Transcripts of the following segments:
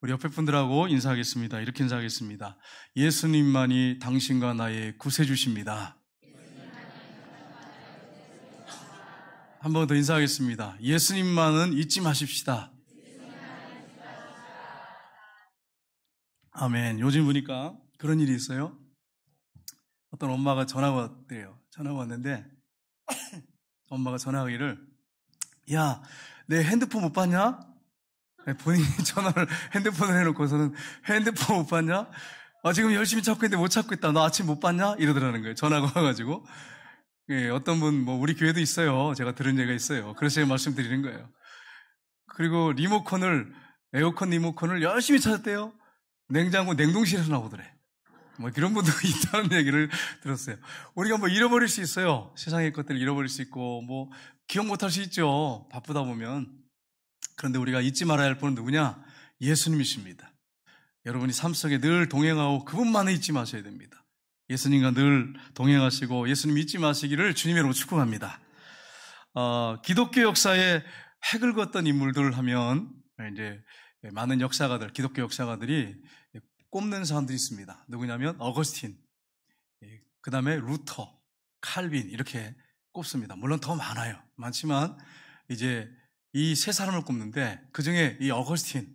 우리 옆에 분들하고 인사하겠습니다. 이렇게 인사하겠습니다. 예수님만이 당신과 나의 구세주십니다. 한 번 더 인사하겠습니다. 예수님만은 잊지 마십시다. 아멘. 요즘 보니까 그런 일이 있어요. 어떤 엄마가 전화가 왔대요. 전화가 왔는데 엄마가 전화하기를, 야, 내 핸드폰 못 봤냐? 본인이 전화를 핸드폰을 해놓고서는 핸드폰 못 봤냐? 지금 열심히 찾고 있는데 못 찾고 있다. 너 아침 못 봤냐? 이러더라는 거예요. 전화가 와가지고. 예, 어떤 분, 우리 교회도 있어요. 제가 들은 얘기가 있어요. 그래서 제가 말씀드리는 거예요. 그리고 에어컨 리모컨을 열심히 찾았대요. 냉장고 냉동실에서 나오더래. 이런 분도 있다는 얘기를 들었어요. 우리가 잃어버릴 수 있어요. 세상의 것들을 잃어버릴 수 있고, 기억 못할 수 있죠. 바쁘다 보면. 그런데 우리가 잊지 말아야 할 분은 누구냐? 예수님이십니다. 여러분이 삶 속에 늘 동행하고 그분만을 잊지 마셔야 됩니다. 예수님과 늘 동행하시고 예수님 잊지 마시기를 주님의 이름으로 축복합니다. 기독교 역사에 획을 그었던 인물들 하면 이제 많은 역사가들, 기독교 역사가들이 꼽는 사람들이 있습니다. 누구냐면 어거스틴, 그 다음에 루터, 칼빈 이렇게 꼽습니다. 물론 더 많지만 이제 이 세 사람을 꼽는데 그 중에 이 어거스틴은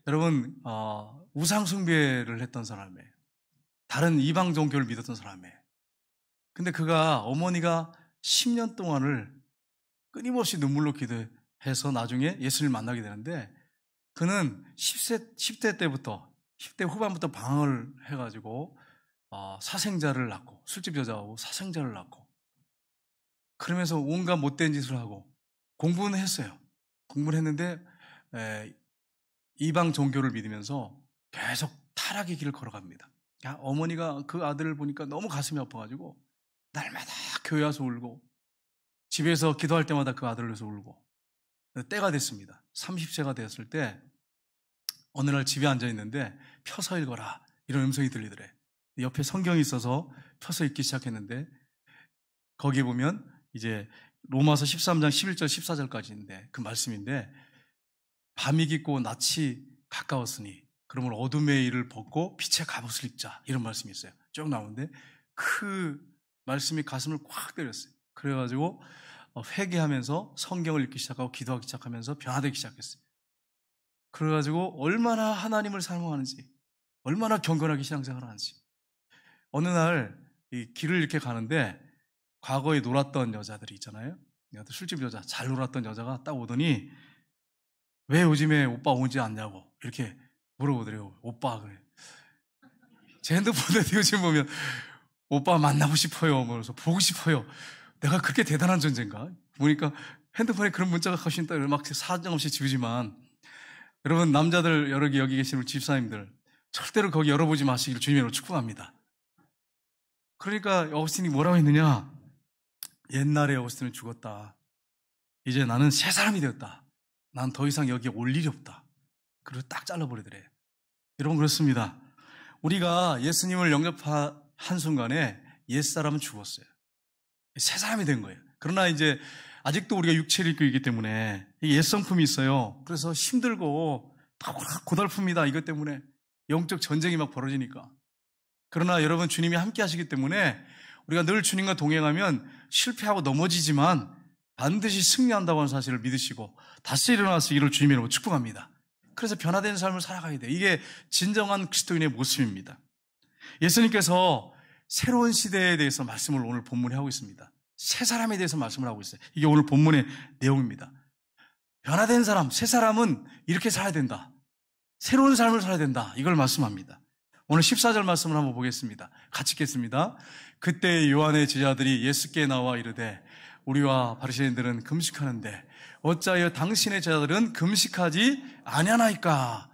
여러분 우상 숭배를 했던 사람이에요. 다른 이방 종교를 믿었던 사람이에요. 근데 그가 어머니가 10년 동안을 끊임없이 눈물로 기도해서 나중에 예수님을 만나게 되는데, 그는 10대 후반부터 방황을 해가지고 사생자를 낳고, 술집 여자하고 사생자를 낳고, 그러면서 온갖 못된 짓을 하고 공부는 했어요. 공부를 했는데 이방 종교를 믿으면서 계속 타락의 길을 걸어갑니다. 어머니가 그 아들을 보니까 너무 가슴이 아파가지고 날마다 교회 와서 울고, 집에서 기도할 때마다 그 아들을 위해서 울고, 때가 됐습니다. 30세가 되었을 때 어느 날 집에 앉아있는데 펴서 읽어라 이런 음성이 들리더래. 옆에 성경이 있어서 펴서 읽기 시작했는데, 거기에 보면 이제 로마서 13장 11절 14절까지인데 그 말씀인데, 밤이 깊고 낯이 가까웠으니 그러므로 어둠의 일을 벗고 빛의 갑옷을 입자, 이런 말씀이 있어요. 쭉 나오는데 그 말씀이 가슴을 꽉 때렸어요. 그래가지고 회개하면서 성경을 읽기 시작하고 기도하기 시작하면서 변화되기 시작했어요. 그래가지고 얼마나 하나님을 사랑하는지, 얼마나 경건하게 신앙생활을 하는지. 어느 날 이 길을 이렇게 가는데 과거에 놀았던 여자들이 있잖아요. 술집 여자, 잘 놀았던 여자가 딱 오더니 왜 요즘에 오빠 오지 않냐고 이렇게 물어보더래요. 오빠, 그래. 제 핸드폰에 요즘 보면 오빠 만나고 싶어요. 그래서 보고 싶어요. 내가 그렇게 대단한 존재인가? 보니까 핸드폰에 그런 문자가 가신다. 막 사정없이 지우지만, 여러분 남자들 여기 계시는 집사님들 절대로 거기 열어보지 마시기를 주님으로 축복합니다. 그러니까 어거스틴이 뭐라고 했느냐? 옛날에 어거스틴은 죽었다. 이제 나는 새 사람이 되었다. 난 더 이상 여기에 올 일이 없다. 그리고 딱 잘라버리더래. 여러분 그렇습니다. 우리가 예수님을 영접한 순간에 옛사람은 죽었어요. 새 사람이 된 거예요. 그러나 이제 아직도 우리가 육체를 입고 있기 때문에 옛성품이 있어요. 그래서 힘들고 고달픕니다. 이것 때문에 영적 전쟁이 막 벌어지니까. 그러나 여러분 주님이 함께 하시기 때문에 우리가 늘 주님과 동행하면 실패하고 넘어지지만 반드시 승리한다고 하는 사실을 믿으시고 다시 일어나시기를 주님의 이름으로 축복합니다. 그래서 변화된 삶을 살아가야 돼요. 이게 진정한 그리스도인의 모습입니다. 예수님께서 새로운 시대에 대해서 말씀을 오늘 본문에 하고 있습니다. 새 사람에 대해서 말씀을 하고 있어요. 이게 오늘 본문의 내용입니다. 변화된 사람, 새 사람은 이렇게 살아야 된다. 새로운 삶을 살아야 된다. 이걸 말씀합니다. 오늘 14절 말씀을 한번 보겠습니다. 같이 읽겠습니다. 그때 요한의 제자들이 예수께 나와 이르되 우리와 바리새인들은 금식하는데 어찌하여 당신의 제자들은 금식하지 아니하나이까?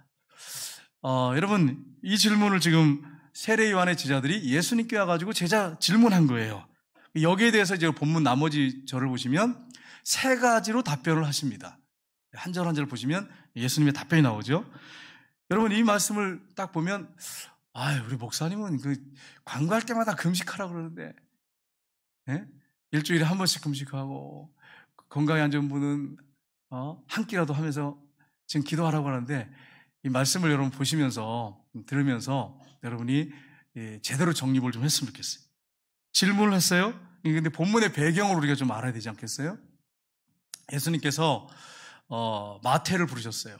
여러분 이 질문을 지금 세례 요한의 제자들이 예수님께 와가지고 질문한 거예요. 여기에 대해서 이제 본문 나머지 절을 보시면 세 가지로 답변을 하십니다. 한 절 한 절 보시면 예수님의 답변이 나오죠. 여러분 이 말씀을 딱 보면 우리 목사님은 광고할 때마다 금식하라고 그러는데, 예? 일주일에 한 번씩 금식하고 건강에 안 좋은 분은 한 끼라도 하면서 지금 기도하라고 하는데 이 말씀을 여러분 보시면서 들으면서 여러분이 제대로 정립을 좀 했으면 좋겠어요. 질문을 했어요. 근데 본문의 배경을 우리가 좀 알아야 되지 않겠어요? 예수님께서 마태를 부르셨어요.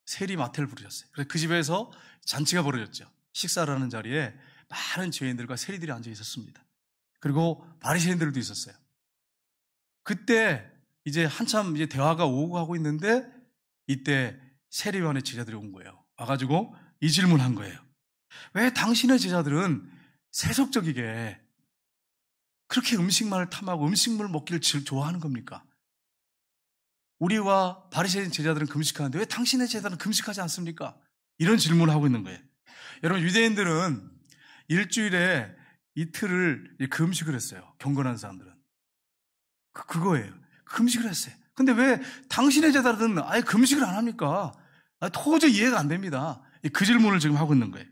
세리 마태를 부르셨어요. 그래서 그 집에서 잔치가 벌어졌죠. 식사를 하는 자리에 많은 죄인들과 세리들이 앉아 있었습니다. 그리고 바리새인들도 있었어요. 그때 이제 한참 이제 대화가 오고 가고 있는데 이때 세리요한의 제자들이 온 거예요. 와가지고 이 질문한 거예요. 왜 당신의 제자들은 세속적이게 그렇게 음식만을 탐하고 음식물을 먹기를 좋아하는 겁니까? 우리와 바리새인 제자들은 금식하는데 왜 당신의 제자들은 금식하지 않습니까? 이런 질문을 하고 있는 거예요. 여러분, 유대인들은 일주일에 이틀을 금식을 했어요. 경건한 사람들은. 그거예요. 금식을 했어요. 근데 왜 당신의 제자들은 아예 금식을 안 합니까? 도저히 이해가 안 됩니다. 그 질문을 지금 하고 있는 거예요.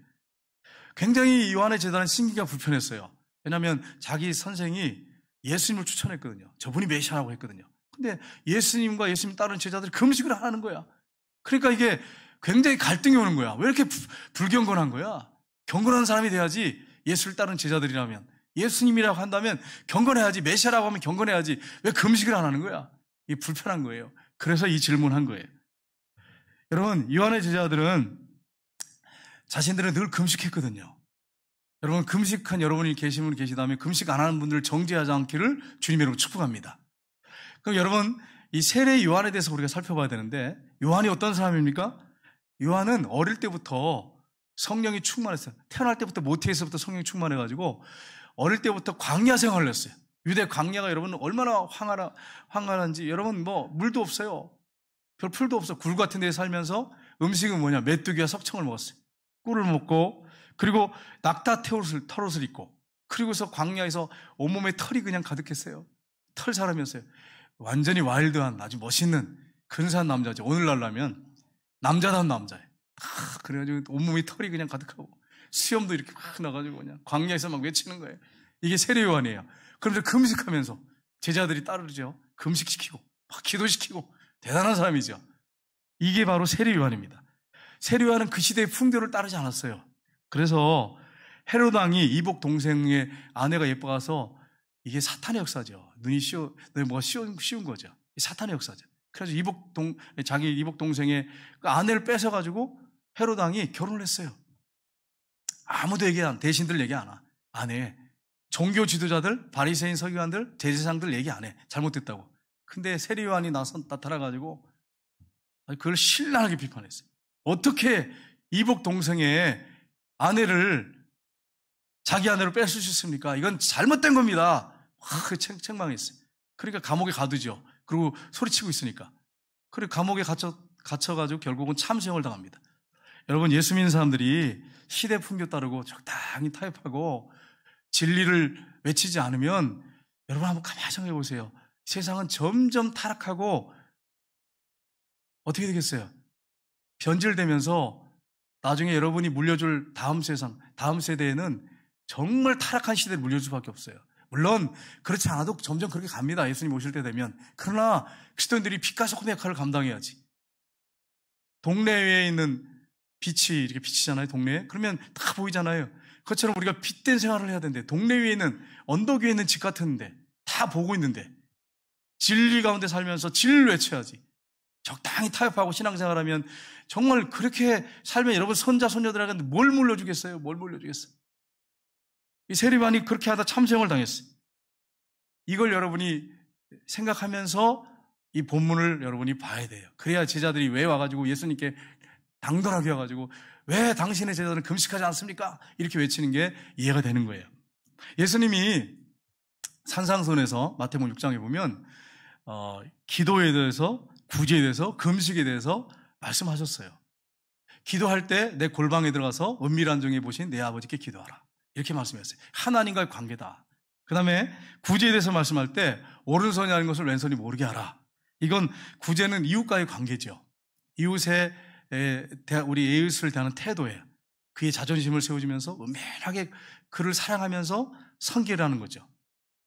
굉장히 요한의 제자는 신기가 불편했어요. 왜냐하면 자기 선생이 예수님을 추천했거든요. 저분이 메시아라고 했거든요. 근데 예수님과 예수님 따르는 제자들이 금식을 안 하는 거야. 그러니까 이게 굉장히 갈등이 오는 거야. 왜 이렇게 불경건한 거야? 경건한 사람이 돼야지. 예수를 따르는 제자들이라면, 예수님이라고 한다면 경건해야지. 메시아라고 하면 경건해야지. 왜 금식을 안 하는 거야? 이게 불편한 거예요. 그래서 이 질문한 거예요. 여러분, 요한의 제자들은 자신들은 늘 금식했거든요. 여러분, 금식한 여러분이 계신 분 계시다면 금식 안 하는 분들을 정죄하지 않기를 주님 여러분 축복합니다. 그럼 여러분, 이 세례 요한에 대해서 우리가 살펴봐야 되는데, 요한이 어떤 사람입니까? 요한은 어릴 때부터 성령이 충만했어요. 태어날 때부터 모태에서부터 성령이 충만해가지고 어릴 때부터 광야 생활을 했어요. 유대 광야가 여러분 얼마나 황활한지. 여러분, 뭐 물도 없어요. 별 풀도 없어. 굴 같은 데에 살면서 음식은 뭐냐? 메뚜기와 석청을 먹었어요. 꿀을 먹고, 그리고 낙타 털옷을 입고, 그리고서 광야에서 온몸에 털이 그냥 가득했어요. 털 사람이었어요. 완전히 와일드한 아주 멋있는 근사한 남자죠. 오늘날라면 남자다운 남자예요. 그래가지고 온몸이 털이 그냥 가득하고 수염도 이렇게 막 나가지고 그냥 광야에서 막 외치는 거예요. 이게 세례 요한이에요. 그러면서 금식하면서 제자들이 따르죠. 금식시키고 막 기도시키고 대단한 사람이죠. 이게 바로 세례 요한입니다. 세례 요한은 그 시대의 풍조를 따르지 않았어요. 그래서 헤롯 왕이 이복 동생의 아내가 예뻐가서, 이게 사탄의 역사죠. 뭐가 쉬운 거죠. 사탄의 역사죠. 그래서 자기 이복 동생의 그 아내를 뺏어가지고 헤롯 왕이 결혼을 했어요. 아무도 대신들 얘기 안 해. 안 해. 종교 지도자들, 바리새인 서기관들, 제사장들 얘기 안 해. 잘못됐다고. 근데 세례 요한이 나타나가지고 그걸 신랄하게 비판했어요. 어떻게 이복 동생의 아내를 자기 아내로 뺏을 수 있습니까? 이건 잘못된 겁니다. 책망했어요. 그러니까 감옥에 가두죠. 그리고 소리치고 있으니까. 그리고 감옥에 갇혀가지고 결국은 참수형을 당합니다. 여러분, 예수 믿는 사람들이 시대 풍조 따르고 적당히 타협하고 진리를 외치지 않으면, 여러분 한번 가만히 생각해 보세요. 세상은 점점 타락하고 어떻게 되겠어요? 변질되면서 나중에 여러분이 물려줄 다음 세대에는 정말 타락한 시대를 물려줄 수밖에 없어요. 물론 그렇지 않아도 점점 그렇게 갑니다. 예수님 오실 때 되면. 그러나 그리스도인들이 빛과 소금의 역할을 감당해야지. 동네에 있는 빛이 이렇게 비치잖아요. 동네에. 그러면 다 보이잖아요. 그것처럼 우리가 빛된 생활을 해야 되는데, 동네 위에 있는, 언덕 위에 있는 집 같은데 다 보고 있는데 진리 가운데 살면서 진리를 외쳐야지. 적당히 타협하고 신앙생활하면, 정말 그렇게 살면 여러분 손자 손녀들에게 뭘 물려주겠어요? 뭘 물려주겠어요? 이 세례 요한이 그렇게 하다 참수형을 당했어요. 이걸 여러분이 생각하면서 이 본문을 여러분이 봐야 돼요. 그래야 제자들이 왜 와가지고 예수님께 당돌하게 와가지고 왜 당신의 제자들은 금식하지 않습니까? 이렇게 외치는 게 이해가 되는 거예요. 예수님이 산상선에서 마태복음 6장에 보면 기도에 대해서, 구제에 대해서, 금식에 대해서 말씀하셨어요. 기도할 때 내 골방에 들어가서 은밀한 중에 보신 내 아버지께 기도하라. 이렇게 말씀했어요. 하나님과의 관계다. 그 다음에 구제에 대해서 말씀할 때 오른손이 아닌 것을 왼손이 모르게 하라. 이건 구제는 이웃과의 관계죠. 우리 이웃을 대하는 태도예요. 그의 자존심을 세워주면서 은밀하게 그를 사랑하면서 섬기라는 거죠.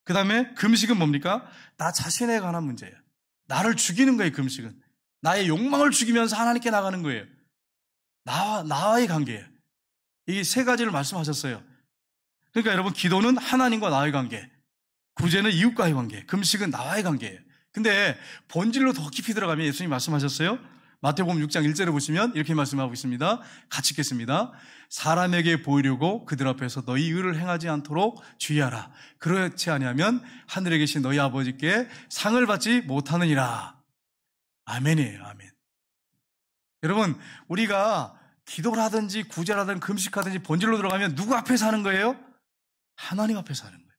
그 다음에 금식은 뭡니까? 나 자신에 관한 문제예요. 나를 죽이는 거예요, 금식은. 나의 욕망을 죽이면서 하나님께 나가는 거예요. 나와의 관계예요. 이게 세 가지를 말씀하셨어요. 그러니까 여러분, 기도는 하나님과 나의 관계, 구제는 이웃과의 관계, 금식은 나와의 관계예요. 근데 본질로 더 깊이 들어가면 예수님이 말씀하셨어요. 마태복음 6장 1절에 보시면 이렇게 말씀하고 있습니다. 같이 읽겠습니다. 사람에게 보이려고 그들 앞에서 너희 의를 행하지 않도록 주의하라. 그렇지 아니하면 하늘에 계신 너희 아버지께 상을 받지 못하느니라. 아멘이에요. 아멘. 여러분, 우리가 기도를 하든지 구제를 하든지 금식하든지 본질로 들어가면 누구 앞에서 하는 거예요? 하나님 앞에서 하는 거예요.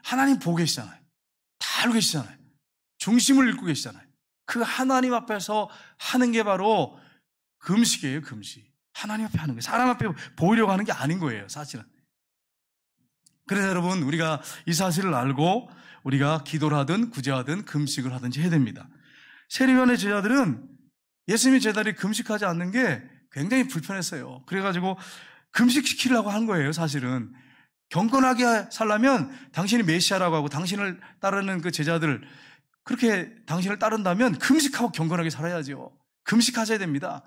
하나님 보고 계시잖아요. 다 알고 계시잖아요. 중심을 읽고 계시잖아요. 그 하나님 앞에서 하는 게 바로 금식이에요. 금식. 하나님 앞에 하는 거예요. 사람 앞에 보이려고 하는 게 아닌 거예요. 사실은. 그래서 여러분, 우리가 이 사실을 알고 우리가 기도를 하든 구제하든 금식을 하든지 해야 됩니다. 세례요한의 제자들은 예수님의 제자들이 금식하지 않는 게 굉장히 불편했어요. 그래가지고 금식시키려고 한 거예요. 사실은. 경건하게 살려면 당신이 메시아라고 하고 당신을 따르는 그 제자들, 그렇게 당신을 따른다면 금식하고 경건하게 살아야죠. 금식하셔야 됩니다.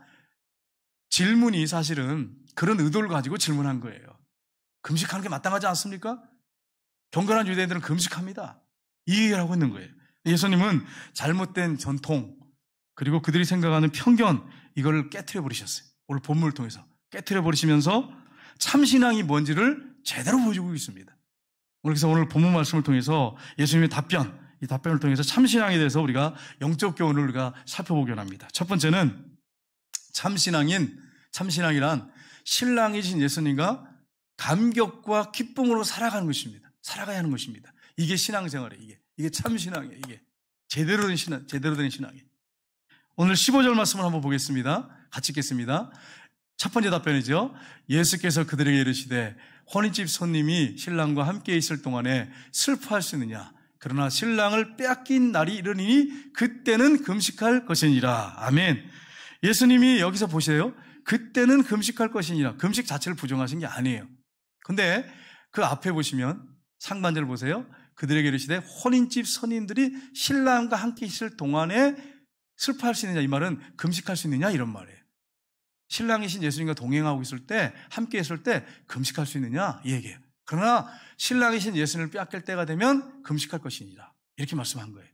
질문이 사실은 그런 의도를 가지고 질문한 거예요. 금식하는 게 마땅하지 않습니까? 경건한 유대인들은 금식합니다. 이 얘기를 하고 있는 거예요. 예수님은 잘못된 전통, 그리고 그들이 생각하는 편견, 이걸 깨트려 버리셨어요. 오늘 본문을 통해서 깨트려 버리시면서 참신앙이 뭔지를 제대로 보여주고 있습니다. 그래서 오늘 본문 말씀을 통해서 예수님의 답변, 이 답변을 통해서 참신앙에 대해서 우리가 영적 교훈을 우리가 살펴보기로 합니다. 첫 번째는 참신앙이란 신랑이신 예수님과 감격과 기쁨으로 살아가는 것입니다. 살아가야 하는 것입니다. 이게 신앙생활이에요. 이게 참신앙이에요. 이게 제대로 된 신앙이에요. 오늘 15절 말씀을 한번 보겠습니다. 같이 읽겠습니다. 첫 번째 답변이죠. 예수께서 그들에게 이르시되 혼인집 손님이 신랑과 함께 있을 동안에 슬퍼할 수 있느냐? 그러나 신랑을 빼앗긴 날이 이르니니 그때는 금식할 것이니라. 아멘. 예수님이 여기서 보세요. 그때는 금식할 것이니라. 금식 자체를 부정하신 게 아니에요. 근데 그 앞에 보시면 상반절 보세요. 그들에게 이르시되 혼인집 손님들이 신랑과 함께 있을 동안에 슬퍼할 수 있느냐? 이 말은 금식할 수 있느냐? 이런 말이에요. 신랑이신 예수님과 동행하고 있을 때, 함께 있을 때 금식할 수 있느냐? 이 얘기예요. 그러나 신랑이신 예수님을 빼앗길 때가 되면 금식할 것이니라. 이렇게 말씀한 거예요.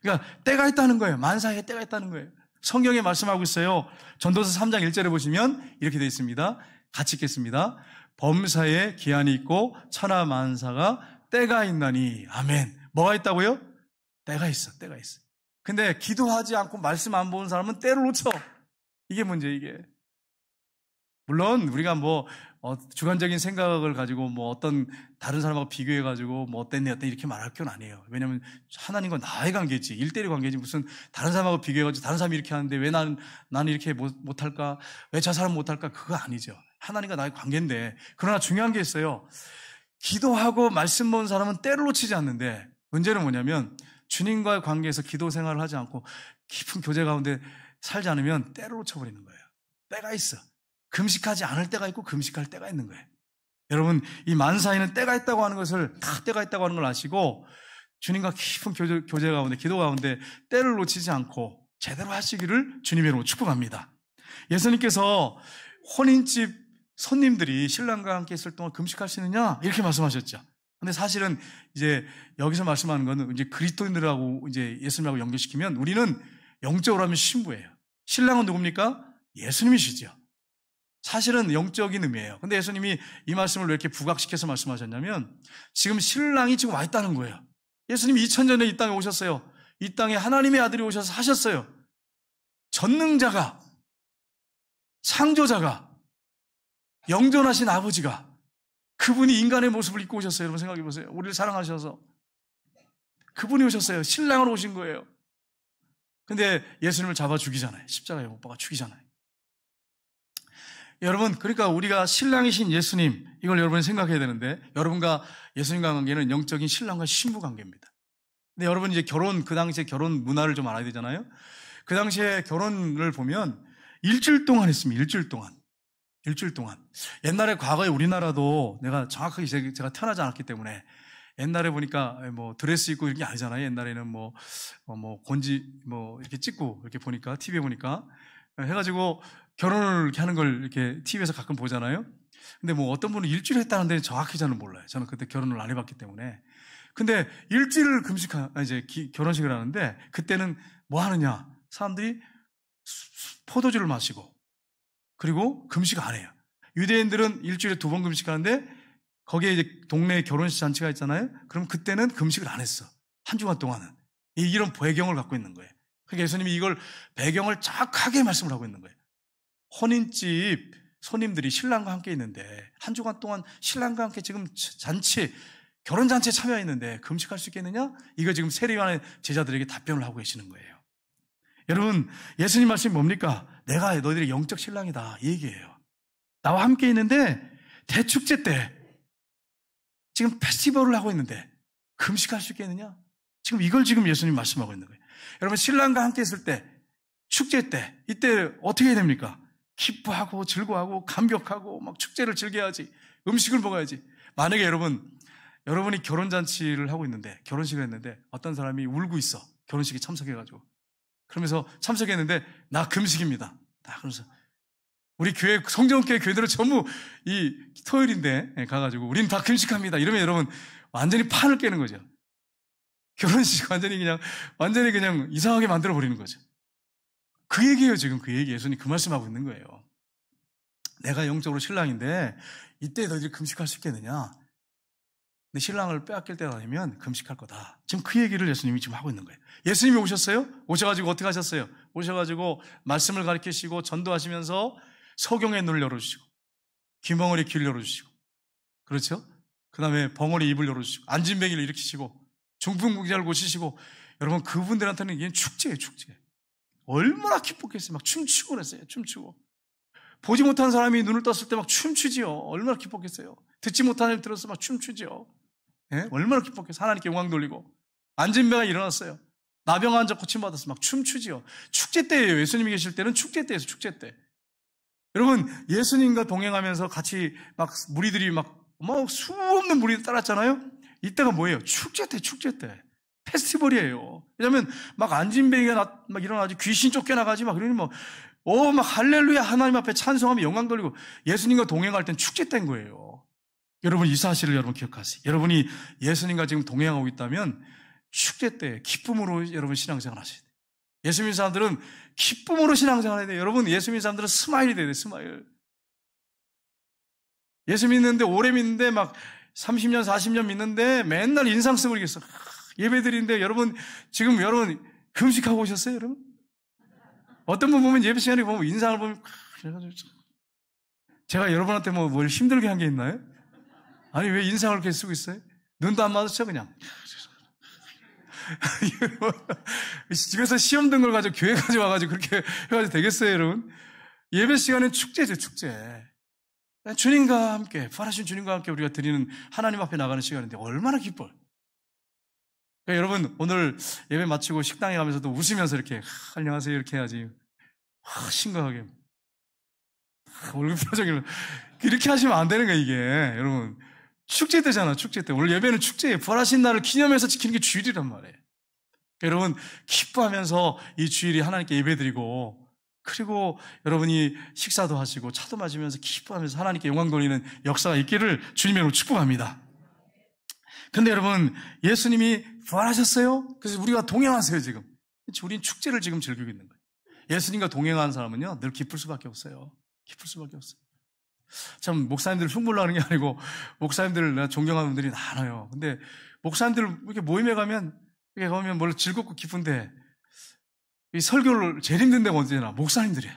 그러니까 때가 있다는 거예요. 만사에 때가 있다는 거예요. 성경에 말씀하고 있어요. 전도서 3장 1절에 보시면 이렇게 되어 있습니다. 같이 읽겠습니다. 범사에 기한이 있고 천하 만사가 때가 있나니. 아멘. 뭐가 있다고요? 때가 있어. 때가 있어. 근데 기도하지 않고 말씀 안 보는 사람은 때를 놓쳐. 이게 문제예요. 이게. 물론 우리가 주관적인 생각을 가지고 어떤 다른 사람하고 비교해가지고 어땠네 이렇게 말할 건 아니에요. 왜냐하면 하나님과 나의 관계지, 1:1 관계지, 무슨 다른 사람하고 비교해가지고 다른 사람이 이렇게 하는데 왜 나는 이렇게 못할까? 왜 저 사람은 못할까? 그거 아니죠. 하나님과 나의 관계인데. 그러나 중요한 게 있어요. 기도하고 말씀 보는 사람은 때를 놓치지 않는데, 문제는 뭐냐면 주님과의 관계에서 기도 생활을 하지 않고 깊은 교제 가운데 살지 않으면 때를 놓쳐버리는 거예요. 때가 있어. 금식하지 않을 때가 있고 금식할 때가 있는 거예요. 여러분, 이 만사에는 때가 있다고 하는 것을, 다 때가 있다고 하는 걸 아시고 주님과 깊은 교제 가운데, 기도 가운데 때를 놓치지 않고 제대로 하시기를 주님의 이름으로 축복합니다. 예수님께서 혼인집 손님들이 신랑과 함께 있을 동안 금식할 수 있느냐? 이렇게 말씀하셨죠. 근데 사실은 이제 여기서 말씀하는 거는 이제 그리스도인들하고 이제 예수님하고 연결시키면 우리는 영적으로 하면 신부예요. 신랑은 누굽니까? 예수님이시죠. 사실은 영적인 의미예요. 근데 예수님이 이 말씀을 왜 이렇게 부각시켜서 말씀하셨냐면 지금 신랑이 지금 와 있다는 거예요. 예수님이 2000년에 이 땅에 오셨어요. 이 땅에 하나님의 아들이 오셔서 하셨어요. 전능자가, 창조자가, 영존하신 아버지가, 그분이 인간의 모습을 입고 오셨어요. 여러분 생각해 보세요. 우리를 사랑하셔서 그분이 오셨어요. 신랑으로 오신 거예요. 근데 예수님을 잡아 죽이잖아요. 십자가에 못 박아 죽이잖아요. 여러분, 그러니까 우리가 신랑이신 예수님, 이걸 여러분이 생각해야 되는데, 여러분과 예수님과 관계는 영적인 신랑과 신부 관계입니다. 근데 여러분 이제 그 당시에 결혼 문화를 좀 알아야 되잖아요. 그 당시에 결혼을 보면 일주일 동안 했습니다. 일주일 동안. 옛날에 과거에 우리나라도 내가 정확하게 제가 태어나지 않았기 때문에 옛날에 보니까 뭐 드레스 입고 이런 게 아니잖아요. 옛날에는 곤지 이렇게 찍고 이렇게 보니까 TV에 보니까 해가지고 결혼을 이렇게 하는 걸 이렇게 TV에서 가끔 보잖아요. 근데 뭐 어떤 분은 일주일 했다는데 정확히 저는 몰라요. 저는 그때 결혼을 안 해봤기 때문에. 근데 일주일을 이제 결혼식을 하는데 그때는 뭐 하느냐? 사람들이 포도주를 마시고 그리고 금식 안 해요. 유대인들은 일주일에 2번 금식하는데 거기에 이제 동네에 결혼식 잔치가 있잖아요. 그럼 그때는 금식을 안 했어. 한 주간 동안은. 이런 배경을 갖고 있는 거예요. 그러니까 예수님이 이걸 배경을 정확하게 말씀을 하고 있는 거예요. 혼인집 손님들이 신랑과 함께 있는데 한 주간 동안 신랑과 함께 지금 결혼 잔치에 참여했는데 금식할 수 있겠느냐? 이거 지금 세례요한의 제자들에게 답변을 하고 계시는 거예요. 여러분, 예수님 말씀이 뭡니까? 내가 너희들의 영적 신랑이다 이 얘기예요. 나와 함께 있는데 대축제 때 지금 페스티벌을 하고 있는데 금식할 수 있겠느냐? 지금 이걸 지금 예수님 말씀하고 있는 거예요. 여러분, 신랑과 함께 있을 때 축제 때 이때 어떻게 해야 됩니까? 기뻐하고 즐거워하고 감격하고 막 축제를 즐겨야지. 음식을 먹어야지. 만약에 여러분이 결혼잔치를 하고 있는데 결혼식을 했는데 어떤 사람이 울고 있어. 결혼식에 참석해가지고. 그러면서 참석했는데 나 금식입니다. 그러면서 우리 교회 성정교회 교회들은 전부 이 토요일인데 가가지고 우린 다 금식합니다. 이러면 여러분 완전히 판을 깨는 거죠. 결혼식 완전히 그냥 이상하게 만들어 버리는 거죠. 그 얘기예요, 지금 그 얘기. 예수님 그 말씀하고 있는 거예요. 내가 영적으로 신랑인데 이때 너희들이 금식할 수 있겠느냐? 내 신랑을 빼앗길 때가 아니면 금식할 거다. 지금 그 얘기를 예수님이 지금 하고 있는 거예요. 예수님이 오셨어요? 오셔가지고 어떻게 하셨어요? 오셔가지고 말씀을 가르치시고 전도하시면서 서경의 눈을 열어주시고 귀멍울의 귀를 열어주시고 그렇죠? 그 다음에 벙어리 입을 열어주시고 안진뱅이를 일으키시고 중풍병자를 고치시고 여러분 그분들한테는 이게 축제예요, 축제. 얼마나 기뻤겠어요. 막 춤추고 그랬어요. 춤추고. 보지 못한 사람이 눈을 떴을 때 막 춤추지요. 얼마나 기뻤겠어요. 듣지 못한 사람이 들었을 때 막 춤추지요. 예? 얼마나 기뻤겠어요. 하나님께 영광 돌리고. 안진뱅이가 일어났어요. 나병 환자 고침받았어요. 막 춤추지요. 축제 때예요. 예수님이 계실 때는 축제 때예요. 축제 때. 여러분 예수님과 동행하면서 같이 막 무리들이 막 수없는 무리들 따랐잖아요. 이때가 뭐예요? 축제 때, 축제 때. 페스티벌이에요. 왜냐면 막 안진뱅이가 막 일어나지 귀신 쫓겨나가지 막 그러니 막 할렐루야 하나님 앞에 찬송하며 영광 돌리고 예수님과 동행할 땐 축제 때인 거예요. 여러분 이 사실을 여러분 기억하세요. 여러분이 예수님과 지금 동행하고 있다면 축제 때 기쁨으로 여러분 신앙생활 하셔야 돼요. 예수 믿는 사람들은 기쁨으로 신앙생활 해야 돼요. 여러분 예수 믿는 사람들은 스마일이 돼야 돼요. 스마일. 예수 믿는데 오래 믿는데 막 30년 40년 믿는데 맨날 인상 쓰고 그러겠어. 예배 드리는데 여러분 금식하고 오셨어요, 여러분? 어떤 분 보면 예배 시간에 보면 인상을 보면 제가 여러분한테 뭘 힘들게 한 게 있나요? 아니 왜 인상을 이렇게 쓰고 있어요? 눈도 안 마주쳐 그냥. 집에서 시험 든 걸 가지고 교회까지 와가지고 그렇게 해가지고 되겠어요, 여러분? 예배 시간은 축제죠, 축제. 주님과 함께, 부활하신 주님과 함께 우리가 드리는 하나님 앞에 나가는 시간인데 얼마나 기뻐요. 그러니까 여러분 오늘 예배 마치고 식당에 가면서도 웃으면서 이렇게 안녕하세요 이렇게 해야지. 심각하게 얼굴 표정을 이렇게 하시면 안 되는 거예요. 이게 여러분 축제 때잖아. 축제 때 오늘 예배는 축제예요. 부활하신 날을 기념해서 지키는 게 주일이란 말이에요. 그러니까 여러분 기뻐하면서 이 주일이 하나님께 예배드리고 그리고 여러분이 식사도 하시고 차도 마시면서 기뻐하면서 하나님께 영광 돌리는 역사가 있기를 주님의 이름으로 축복합니다. 근데 여러분 예수님이 부활하셨어요? 그래서 우리가 동행하세요 지금. 우린 축제를 지금 즐기고 있는 거예요. 예수님과 동행하는 사람은요 늘 기쁠 수밖에 없어요. 기쁠 수밖에 없어요. 참 목사님들 흉보려는 게 아니고 목사님들을 내가 존경하는 분들이 많아요. 근데 목사님들 이렇게 모임에 가면 뭘 즐겁고 기쁜데 이 설교를 제일 힘든 데가 언제나 목사님들이에요.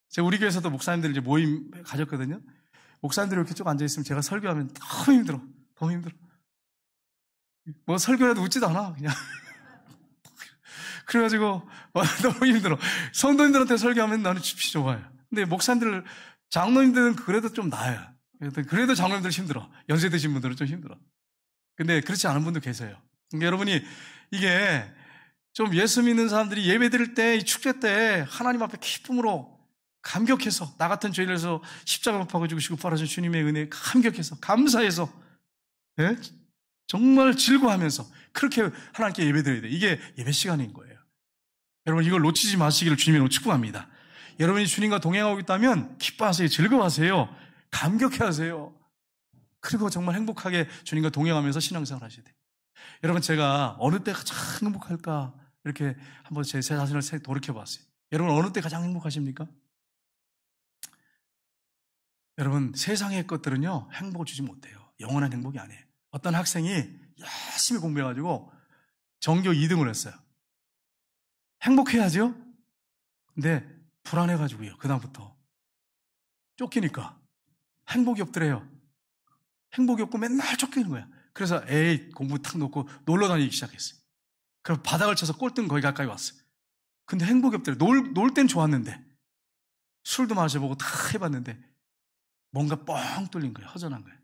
제가 우리 교회에서도 목사님들 이제 모임 가졌거든요. 목사님들이 이렇게 쭉 앉아있으면 제가 설교하면 너무 힘들어. 너무 힘들어. 설교라도 웃지도 않아, 그냥. 그래가지고, 너무 힘들어. 성도님들한테 설교하면 나는 춥시 좋아요. 근데 목사님들, 장로님들은 그래도 좀 나아요. 그래도 장로님들 힘들어. 연세 드신 분들은 좀 힘들어. 근데 그렇지 않은 분도 계세요. 그러니까 여러분이 이게 좀 예수 믿는 사람들이 예배 드릴 때, 이 축제 때 하나님 앞에 기쁨으로 감격해서, 나 같은 죄인에서 십자가 못 박아 죽으시고 부활하신 주님의 은혜에 감격해서, 감사해서, 예? 정말 즐거워하면서 그렇게 하나님께 예배드려야 돼요. 이게 예배 시간인 거예요. 여러분 이걸 놓치지 마시기를 주님으로 축복합니다. 여러분이 주님과 동행하고 있다면 기뻐하세요. 즐거워하세요. 감격해하세요. 그리고 정말 행복하게 주님과 동행하면서 신앙생활 하셔야 돼요. 여러분 제가 어느 때 가장 행복할까 이렇게 한번 제 자신을 돌이켜봤어요. 여러분 어느 때 가장 행복하십니까? 여러분 세상의 것들은요 행복을 주지 못해요. 영원한 행복이 아니에요. 어떤 학생이 열심히 공부해가지고 전교 2등을 했어요. 행복해야죠? 근데 불안해가지고요. 그 다음부터 쫓기니까 행복이 없더래요. 행복이 없고 맨날 쫓기는 거야. 그래서 에이 공부 탁 놓고 놀러 다니기 시작했어요. 그럼 바닥을 쳐서 꼴등 거의 가까이 왔어요. 근데 행복이 없더래요. 놀 땐 좋았는데 술도 마셔보고 다 해봤는데 뭔가 뻥 뚫린 거예요. 허전한 거예요.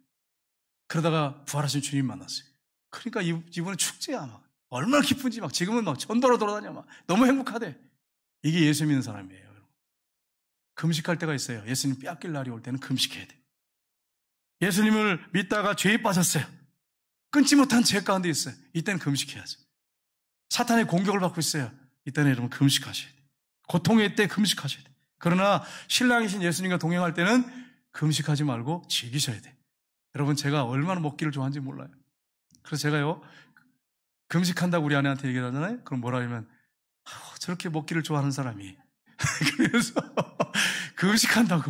그러다가 부활하신 주님 만났어요. 그러니까 이분은 축제야 막. 얼마나 기쁜지 막 지금은 막 전도로 돌아다녀 막 너무 행복하대. 이게 예수 믿는 사람이에요. 여러분. 금식할 때가 있어요. 예수님 뼈아낄 날이 올 때는 금식해야 돼. 예수님을 믿다가 죄에 빠졌어요. 끊지 못한 죄 가운데 있어요. 이때는 금식해야죠. 사탄의 공격을 받고 있어요. 이때는 여러분 금식하셔야 돼요. 고통의 때 금식하셔야 돼요. 그러나 신랑이신 예수님과 동행할 때는 금식하지 말고 즐기셔야 돼요. 여러분 제가 얼마나 먹기를 좋아하는지 몰라요. 그래서 제가요 금식한다고 우리 아내한테 얘기하잖아요. 그럼 뭐라 하면 저렇게 먹기를 좋아하는 사람이 그래서 금식한다고.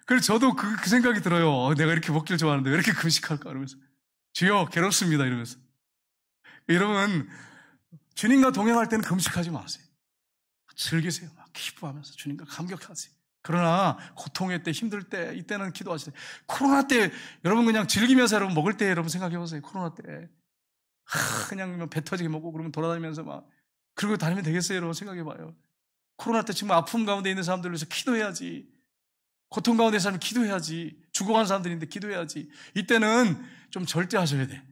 그래서 저도 그 생각이 들어요. 내가 이렇게 먹기를 좋아하는데 왜 이렇게 금식할까? 그러면서 주여 괴롭습니다 이러면서. 여러분 주님과 동행할 때는 금식하지 마세요. 즐기세요. 막 기뻐하면서 주님과 감격하세요. 그러나 고통의 때 힘들 때 이때는 기도하세요. 코로나 때 여러분 그냥 즐기면서 여러분 먹을 때 여러분 생각해 보세요. 코로나 때 그냥 배 터지게 먹고 그러면 돌아다니면서 막 그러고 다니면 되겠어요? 여러분 생각해 봐요. 코로나 때 정말 아픔 가운데 있는 사람들을 위해서 기도해야지. 고통 가운데 있는 사람이 기도해야지. 죽어가는 사람들인데 기도해야지. 이때는 좀 절제하셔야 돼.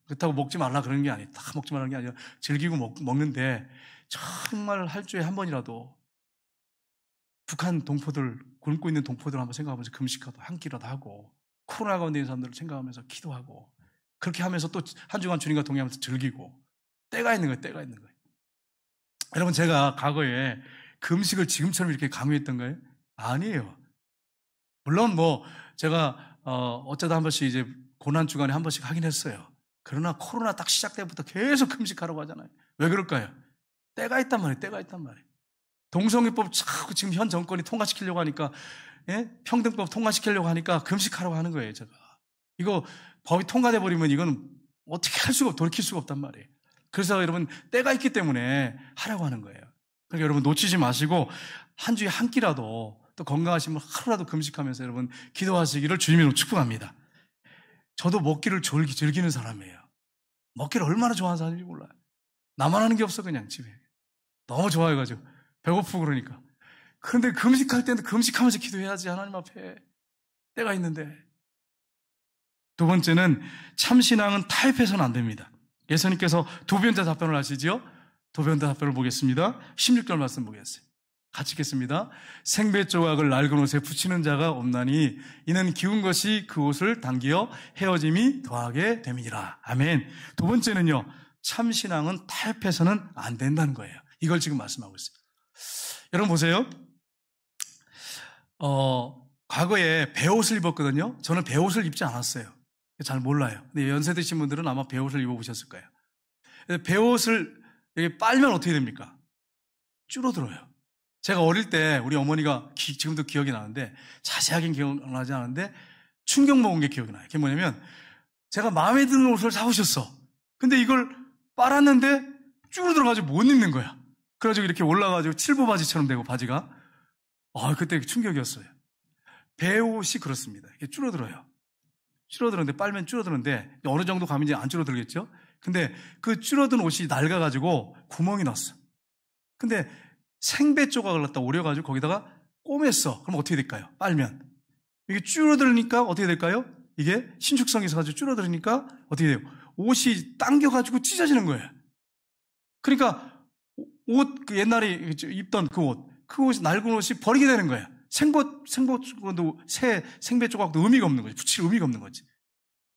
그렇다고 먹지 말라 그러는 게 아니에요. 다 먹지 말라는 게 아니라 즐기고 먹는데 정말 할 주에 한 번이라도 북한 동포들, 굶고 있는 동포들 한번 생각하면서 금식하고 한 끼라도 하고 코로나 가운데 있는 사람들을 생각하면서 기도하고 그렇게 하면서 또 한 주간 주님과 동행하면서 즐기고 때가 있는 거예요. 때가 있는 거예요. 여러분 제가 과거에 금식을 지금처럼 이렇게 강요했던 거예요? 아니에요. 물론 뭐 제가 어쩌다 한 번씩 이제 고난 주간에 한 번씩 하긴 했어요. 그러나 코로나 딱 시작 때부터 계속 금식하라고 하잖아요. 왜 그럴까요? 때가 있단 말이에요. 때가 있단 말이에요. 동성애법 자꾸 지금 현 정권이 통과시키려고 하니까 평등법 통과시키려고 하니까 금식하라고 하는 거예요. 제가 이거 법이 통과돼 버리면 이건 어떻게 할 수가 돌이킬 수가 없단 말이에요. 그래서 여러분 때가 있기 때문에 하라고 하는 거예요. 그러니까 여러분 놓치지 마시고 한 주에 한 끼라도 또 건강하시면 하루라도 금식하면서 여러분 기도하시기를 주님으로 축복합니다. 저도 먹기를 즐기는 사람이에요. 먹기를 얼마나 좋아하는 사람인지 몰라요. 나만 하는 게 없어 그냥 집에. 너무 좋아해가지고 배고프고 그러니까. 그런데 금식할 때는 금식하면서 기도해야지 하나님 앞에. 때가 있는데. 두 번째는 참신앙은 타협해서는 안 됩니다. 예수님께서 도변대 답변을 하시죠. 도변대 답변을 보겠습니다. 16절 말씀 보겠어요. 같이 읽겠습니다. 생배 조각을 낡은 옷에 붙이는 자가 없나니 이는 기운 것이 그 옷을 당기어 헤어짐이 더하게 됨이니라. 아멘. 두 번째는요. 참신앙은 타협해서는 안 된다는 거예요. 이걸 지금 말씀하고 있어요. 여러분 보세요. 과거에 배옷을 입었거든요. 저는 배옷을 입지 않았어요. 잘 몰라요. 근데 연세 드신 분들은 아마 배옷을 입어보셨을 거예요. 배옷을 이렇게 빨면 어떻게 됩니까? 줄어들어요. 제가 어릴 때 우리 어머니가 지금도 기억이 나는데 자세하게는 기억나지 않는데 충격 먹은 게 기억이 나요. 그게 뭐냐면 제가 마음에 드는 옷을 사오셨어. 근데 이걸 빨았는데 줄어들어가지고 못 입는 거야. 그래가지고 이렇게 올라가지고 칠보 바지처럼 되고 바지가 그때 충격이었어요. 배옷이 그렇습니다. 이게 줄어들어요. 줄어드는데 빨면 줄어드는데 어느 정도 가면 이제 안 줄어들겠죠? 근데 그 줄어든 옷이 낡아가지고 구멍이 났어. 근데 생배 조각을 갖다 오려가지고 거기다가 꼬맸어. 그럼 어떻게 될까요? 빨면. 이게 줄어들으니까 어떻게 될까요? 이게 신축성이 있어가지고 줄어들으니까 어떻게 돼요? 옷이 당겨가지고 찢어지는 거예요. 그러니까 옷, 옛날에 입던 그 옷이 낡은 옷이 버리게 되는 거예요. 생배 조각도 의미가 없는 거지. 붙일 의미가 없는 거지.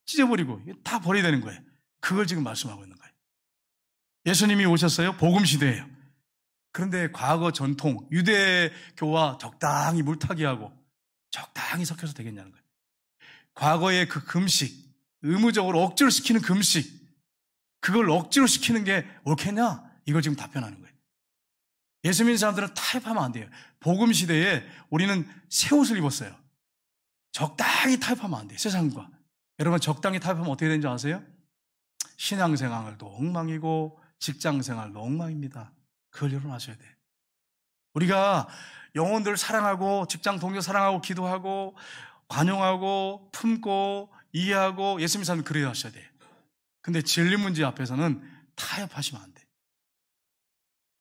찢어버리고 다 버려야 되는 거예요. 그걸 지금 말씀하고 있는 거예요. 예수님이 오셨어요. 복음 시대예요. 그런데 과거 전통 유대교와 적당히 물타기하고 적당히 섞여서 되겠냐는 거예요. 과거의 그 금식, 의무적으로 억지로 시키는 금식, 그걸 억지로 시키는 게 옳겠냐? 이걸 지금 답변하는 거예요. 예수 믿는 사람들은 타협하면 안 돼요. 복음 시대에 우리는 새 옷을 입었어요. 적당히 타협하면 안 돼요. 세상과. 여러분 적당히 타협하면 어떻게 되는지 아세요? 신앙생활도 엉망이고 직장생활도 엉망입니다. 그걸 여러분 아셔야 돼요. 우리가 영혼들을 사랑하고 직장 동료 사랑하고 기도하고 관용하고 품고 이해하고 예수 믿는 사람들 그래야 하셔야 돼요. 근데 진리 문제 앞에서는 타협하시면 안 돼.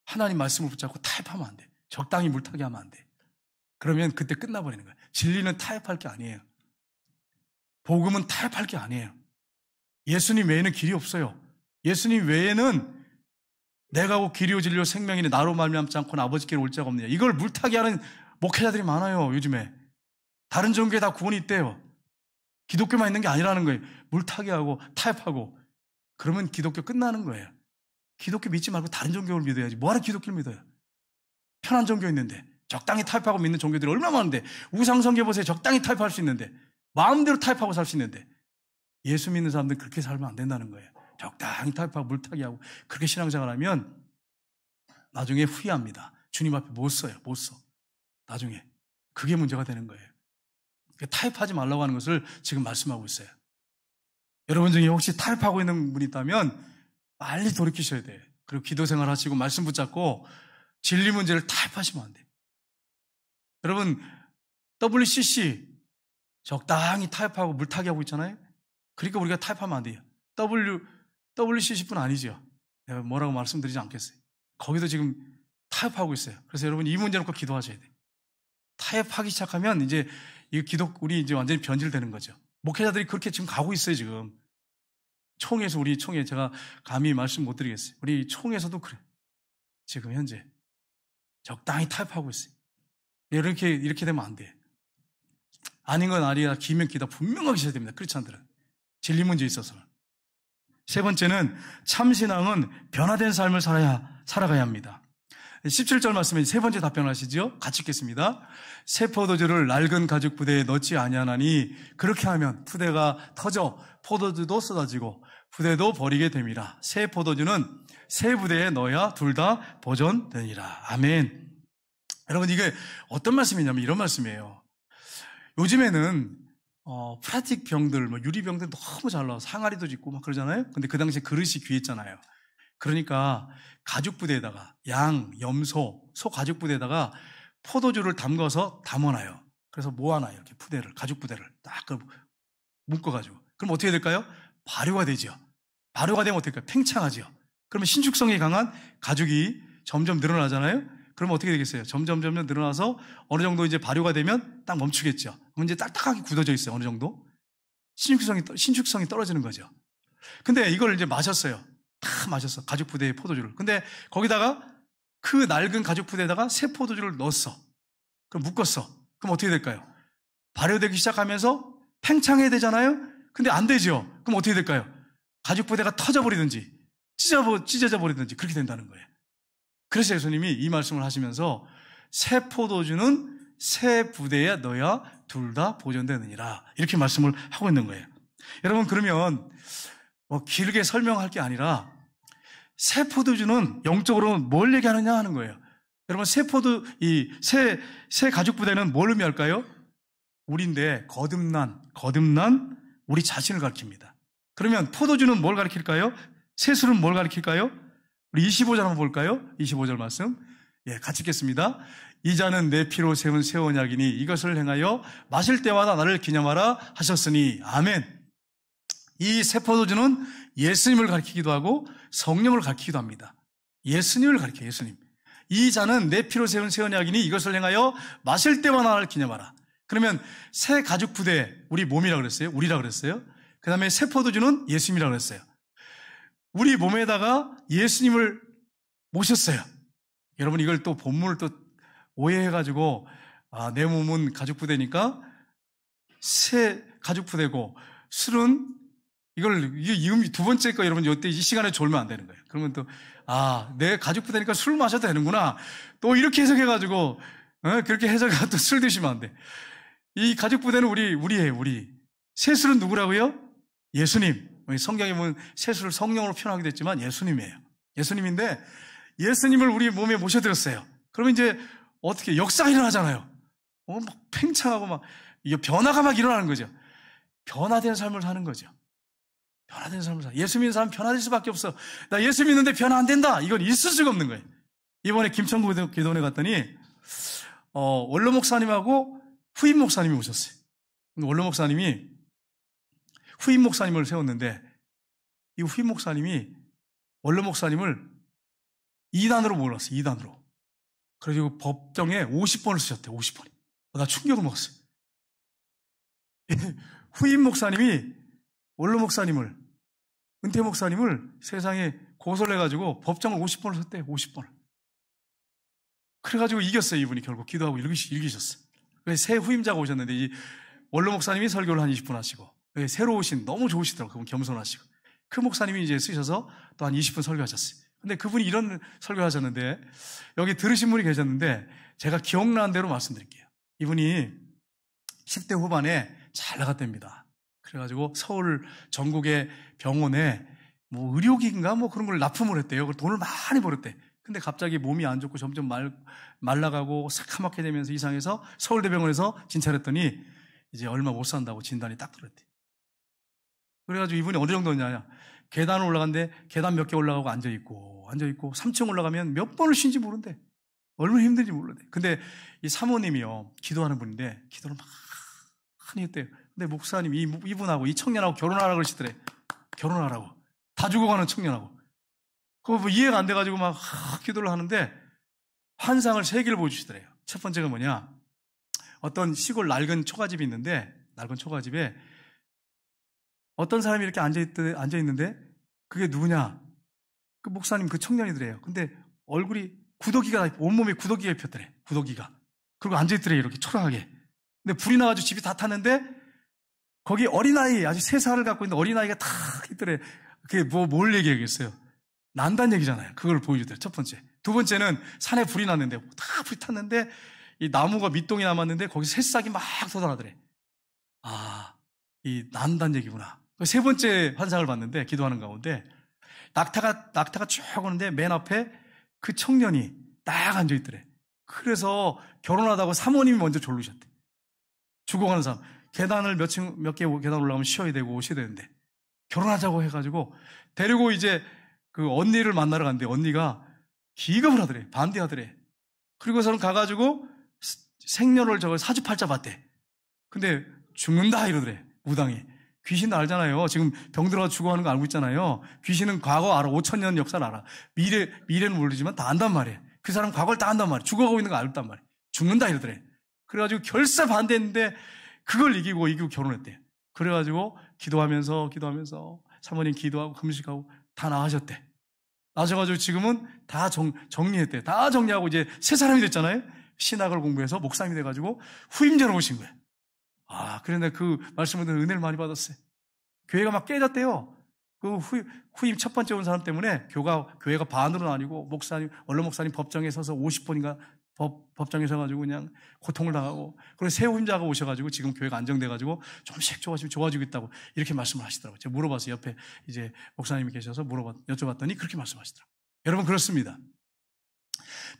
하나님 말씀을 붙잡고 타협하면 안 돼. 적당히 물타기 하면 안 돼. 그러면 그때 끝나버리는 거예요. 진리는 타협할 게 아니에요. 복음은 타협할 게 아니에요. 예수님 외에는 길이 없어요. 예수님 외에는 내가 곧 길이요 진리요 생명이니 나로 말미암지 않고는 아버지께로 올 자가 없느냐. 이걸 물타기 하는 목회자들이 많아요. 요즘에. 다른 종교에 다 구원이 있대요. 기독교만 있는 게 아니라는 거예요. 물타기하고 타협하고. 그러면 기독교 끝나는 거예요. 기독교 믿지 말고 다른 종교를 믿어야지. 뭐하러 기독교를 믿어요? 편한 종교 있는데. 적당히 타협하고 믿는 종교들이 얼마나 많은데. 우상성교 보세요. 적당히 타협할 수 있는데. 마음대로 타협하고 살 수 있는데. 예수 믿는 사람들은 그렇게 살면 안 된다는 거예요. 적당히 타협하고 물타기하고 그렇게 신앙생활하면 나중에 후회합니다. 주님 앞에 못 써요. 못 써. 나중에. 그게 문제가 되는 거예요. 타협하지 말라고 하는 것을 지금 말씀하고 있어요. 여러분 중에 혹시 타협하고 있는 분이 있다면 빨리 돌이키셔야 돼요. 그리고 기도 생활 하시고 말씀 붙잡고 진리 문제를 타협하시면 안 돼요. 여러분 WCC 적당히 타협하고 물타기 하고 있잖아요. 그러니까 우리가 타협하면 안 돼요. WCC뿐 아니죠. 내가 뭐라고 말씀드리지 않겠어요. 거기도 지금 타협하고 있어요. 그래서 여러분 이 문제 놓고 기도하셔야 돼요. 타협하기 시작하면 이제 우리 이제 완전히 변질되는 거죠. 목회자들이 그렇게 지금 가고 있어요, 지금. 우리 총회 제가 감히 말씀 못 드리겠어요. 우리 총회에서도 그래. 지금 현재. 적당히 타협하고 있어요. 이렇게 되면 안 돼. 아닌 건 아니야. 기면 기다 분명하게 하셔야 됩니다. 크리스찬들은. 진리 문제에 있어서는. 세 번째는 참신앙은 변화된 삶을 살아가야 합니다. 17절 말씀에 세 번째 답변하시죠. 같이 읽겠습니다. 새 포도주를 낡은 가죽 부대에 넣지 아니하나니 그렇게 하면 부대가 터져 포도주도 쏟아지고 부대도 버리게 됨이라. 새 포도주는 새 부대에 넣어야 둘 다 보존되니라. 아멘. 여러분 이게 어떤 말씀이냐면 이런 말씀이에요. 요즘에는 플라스틱 병들, 유리병들 너무 잘 나와서 항아리도 짓고 막 그러잖아요. 근데 그 당시에 그릇이 귀했잖아요. 그러니까 가죽 부대에다가 염소, 소 가죽 부대에다가 포도주를 담가서 담아놔요. 그래서 모아놔요. 이렇게 가죽 부대를 딱 묶어가지고. 그럼 어떻게 될까요? 발효가 되죠. 발효가 되면 어떻게 될까요? 팽창하죠. 그러면 신축성이 강한 가죽이 점점 늘어나잖아요. 그러면 어떻게 되겠어요? 점점 늘어나서 어느 정도 이제 발효가 되면 딱 멈추겠죠. 그럼 이제 딱딱하게 굳어져 있어요. 어느 정도. 신축성이 떨어지는 거죠. 근데 이걸 이제 마셨어요. 다 마셨어. 가죽 부대의 포도주를. 근데 거기다가 그 낡은 가죽 부대에다가 새 포도주를 넣었어. 그럼 묶었어. 그럼 어떻게 될까요? 발효되기 시작하면서 팽창해야 되잖아요? 근데 안 되죠. 그럼 어떻게 될까요? 가죽 부대가 터져버리든지 찢어져 버리든지 그렇게 된다는 거예요. 그래서 예수님이 이 말씀을 하시면서 새 포도주는 새 부대에 넣어야 둘 다 보존되느니라. 이렇게 말씀을 하고 있는 거예요. 여러분 그러면 길게 설명할 게 아니라 새 포도주는 영적으로는 뭘 얘기하느냐 하는 거예요. 여러분 새 가죽 부대는 뭘 의미할까요? 우리인데 거듭난 우리 자신을 가리킵니다. 그러면 포도주는 뭘 가리킬까요? 새 술은 뭘 가리킬까요? 우리 25절 한번 볼까요? 25절 말씀. 같이 읽겠습니다. 이 잔은 내 피로 세운 새 언약이니 이것을 행하여 마실 때마다 나를 기념하라 하셨으니 아멘. 이 새 포도주는 예수님을 가리키기도 하고 성령을 가리키기도 합니다. 예수님을 가리켜요. 예수님. 이 잔은 내 피로 세운 새 언약이니 이것을 행하여 마실 때마다 나를 기념하라. 그러면 새 가죽 부대 우리 몸이라 그랬어요. 우리라 그랬어요. 그 다음에 새 포도주는 예수님이라 그랬어요. 우리 몸에다가 예수님을 모셨어요. 여러분 이걸 또 본문을 또 오해해가지고 내 몸은 가죽 부대니까 새 가죽 부대고 술은 이게 두 번째 거 여러분, 이때 이 시간에 졸면 안 되는 거예요. 그러면 또, 내 가족부 되니까 술 마셔도 되는구나. 또 이렇게 해석해가지고, 그렇게 해석해서 또 술 드시면 안 돼. 이 가족부 되는 우리예요, 우리. 세술은 누구라고요? 예수님. 성경에 보면 세술을 성령으로 표현하기도 했지만 예수님이에요. 예수님인데, 예수님을 우리 몸에 모셔드렸어요. 그러면 이제 어떻게 역사가 일어나잖아요. 막 팽창하고 막, 변화가 막 일어나는 거죠. 변화된 삶을 사는 거죠. 변화된 삶을 사. 예수 믿는 사람은 변화될 수밖에 없어. 나 예수 믿는데 변화 안 된다. 이건 있을 수가 없는 거예요. 이번에 김천구 기도원에 갔더니 원로 목사님하고 후임 목사님이 오셨어요. 원로 목사님이 후임 목사님을 세웠는데 이 후임 목사님이 원로 목사님을 2단으로 몰았어요. 2단으로. 그래가지고 법정에 50번을 쓰셨대요. 50번이. 나 충격을 먹었어요. 후임 목사님이 원로 목사님을, 은퇴 목사님을 세상에 고소를 해가지고 법정을 50번을 썼대요. 50번을. 그래가지고 이겼어요. 이분이 결국 기도하고 이기셨어요. 그래서 새 후임자가 오셨는데 이 원로 목사님이 설교를 한 20분 하시고 새로 오신 너무 좋으시더라고요. 그분 겸손하시고. 그 목사님이 이제 쓰셔서 또 한 20분 설교하셨어요. 근데 그분이 이런 설교를 하셨는데 여기 들으신 분이 계셨는데 제가 기억나는 대로 말씀드릴게요. 이분이 10대 후반에 잘 나갔답니다. 그래가지고 서울 전국의 병원에 뭐 의료기인가 뭐 그런 걸 납품을 했대요. 돈을 많이 벌었대. 근데 갑자기 몸이 안 좋고 점점 말라가고 새카맣게 되면서 이상해서 서울대병원에서 진찰했더니 이제 얼마 못 산다고 진단이 딱 들었대. 그래가지고 이분이 어느 정도냐. 계단을 올라갔는데 계단 몇 개 올라가고 앉아있고 3층 올라가면 몇 번을 쉰지 모른대. 얼마나 힘든지 모르대. 근데 이 사모님이요. 기도하는 분인데 기도를 많이 했대요. 근데 목사님 이분하고 이 청년하고 결혼하라고 그러시더래. 결혼하라고. 다 죽어가는 청년하고. 그거 뭐 이해가 안 돼가지고 막 기도를 하는데 환상을 3개를 보여주시더래요. 첫 번째가 뭐냐. 어떤 시골 낡은 초가집이 있는데 낡은 초가집에 어떤 사람이 이렇게 앉아있는데 그게 누구냐. 그 목사님 그 청년이더래요. 근데 얼굴이 구더기가 온몸에 구더기가 입혔더래. 구더기가. 그리고 앉아있더래. 이렇게 초라하게. 근데 불이 나가지고 집이 다 탔는데 거기 어린아이 아주 3살을 갖고 있는 어린아이가 탁 있더래. 그게 뭘 얘기하겠어요. 난다는 얘기잖아요. 그걸 보여주더래. 첫 번째. 두 번째는 산에 불이 났는데 다 불이 탔는데 이 나무가 밑동이 남았는데 거기 새싹이 막 쏟아나더래. 이 난다는 얘기구나. 세 번째 환상을 봤는데 기도하는 가운데 낙타가 쭉 오는데 맨 앞에 그 청년이 딱 앉아있더래. 그래서 결혼하다고 사모님이 먼저 졸르셨대. 죽어가는 사람. 계단을 몇 개 계단 올라가면 쉬어야 되고 오셔야 되는데 결혼하자고 해가지고 데리고 이제 그 언니를 만나러 갔는데 언니가 기겁을 하더래. 반대하더래. 그리고서는 가가지고 생년을 사주팔자 봤대. 근데 죽는다 이러더래. 무당이. 귀신도 알잖아요. 지금 병들어서 죽어가는 거 알고 있잖아요. 귀신은 과거 알아. 5,000년 역사를 알아. 미래는 모르지만 다 안단 말이에요. 그 사람 과거를 다 안단 말이에요. 죽어가고 있는 거 알단 말이에요. 죽는다 이러더래. 그래가지고 결사 반대했는데 그걸 이기고 결혼했대. 그래가지고 기도하면서 사모님 기도하고 금식하고 다 나으셨대. 나셔가지고 지금은 다 정리했대. 다 정리하고 이제 새 사람이 됐잖아요. 신학을 공부해서 목사님이 돼가지고 후임자로 오신 거예요. 그런데 그 말씀을 듣는 은혜를 많이 받았어요. 교회가 막 깨졌대요. 그 후임 첫 번째 온 사람 때문에 교회가 반으로 나뉘고 원로 목사님 법정에 서서 50번인가 법정에 서가지고 그냥 고통을 당하고 그리고 새 후임자가 오셔가지고 지금 교회가 안정돼가지고 좀씩 좋아지고 있다고 이렇게 말씀을 하시더라고요. 제가 물어봤어요. 옆에 이제 목사님이 계셔서 여쭤봤더니 그렇게 말씀하시더라고요. 여러분 그렇습니다.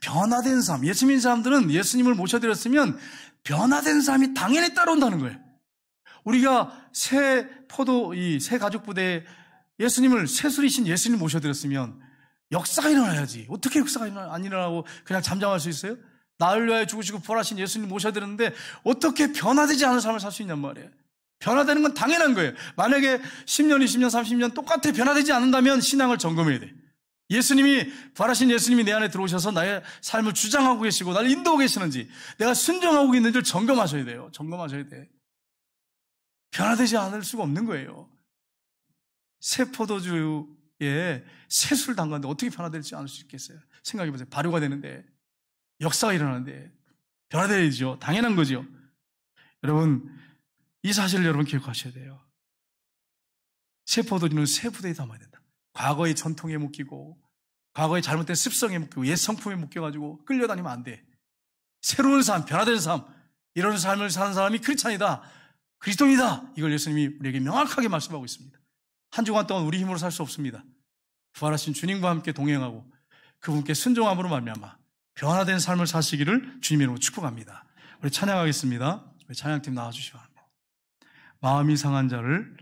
변화된 삶. 예수 믿는 사람들은 예수님을 모셔드렸으면 변화된 삶이 당연히 따라온다는 거예요. 우리가 새 가족 부대에 예수님을 새술이신 예수님 모셔드렸으면 역사가 일어나야지. 어떻게 역사가 안 일어나고 그냥 잠잠할 수 있어요? 나를 위하여 죽으시고 부활하신 예수님 모셔드렸는데 어떻게 변화되지 않은 삶을 살 수 있냔 말이에요. 변화되는 건 당연한 거예요. 만약에 10년, 20년, 30년 똑같아 변화되지 않는다면 신앙을 점검해야 돼. 부활하신 예수님이 내 안에 들어오셔서 나의 삶을 주장하고 계시고 나를 인도하고 계시는지 내가 순종하고 있는지를 점검하셔야 돼요. 점검하셔야 돼. 변화되지 않을 수가 없는 거예요. 새 포도주에 새술 담갔는데 어떻게 변화되지 않을 수 있겠어요? 생각해보세요. 발효가 되는데 역사가 일어나는데 변화되야죠. 당연한 거죠. 여러분 이 사실을 여러분 기억하셔야 돼요. 새 포도주는 새 부대에 담아야 된다. 과거의 전통에 묶이고 과거의 잘못된 습성에 묶이고 옛 성품에 묶여가지고 끌려다니면 안 돼. 새로운 삶, 변화된 삶, 이런 삶을 사는 사람이 크리스찬이다, 그리스도인이다. 이걸 예수님이 우리에게 명확하게 말씀하고 있습니다. 한 주간 동안 우리 힘으로 살 수 없습니다. 부활하신 주님과 함께 동행하고 그분께 순종함으로 말미암아 변화된 삶을 사시기를 주님의 이름으로 축복합니다. 우리 찬양하겠습니다. 우리 찬양팀 나와주시기 바랍니다. 마음이 상한 자를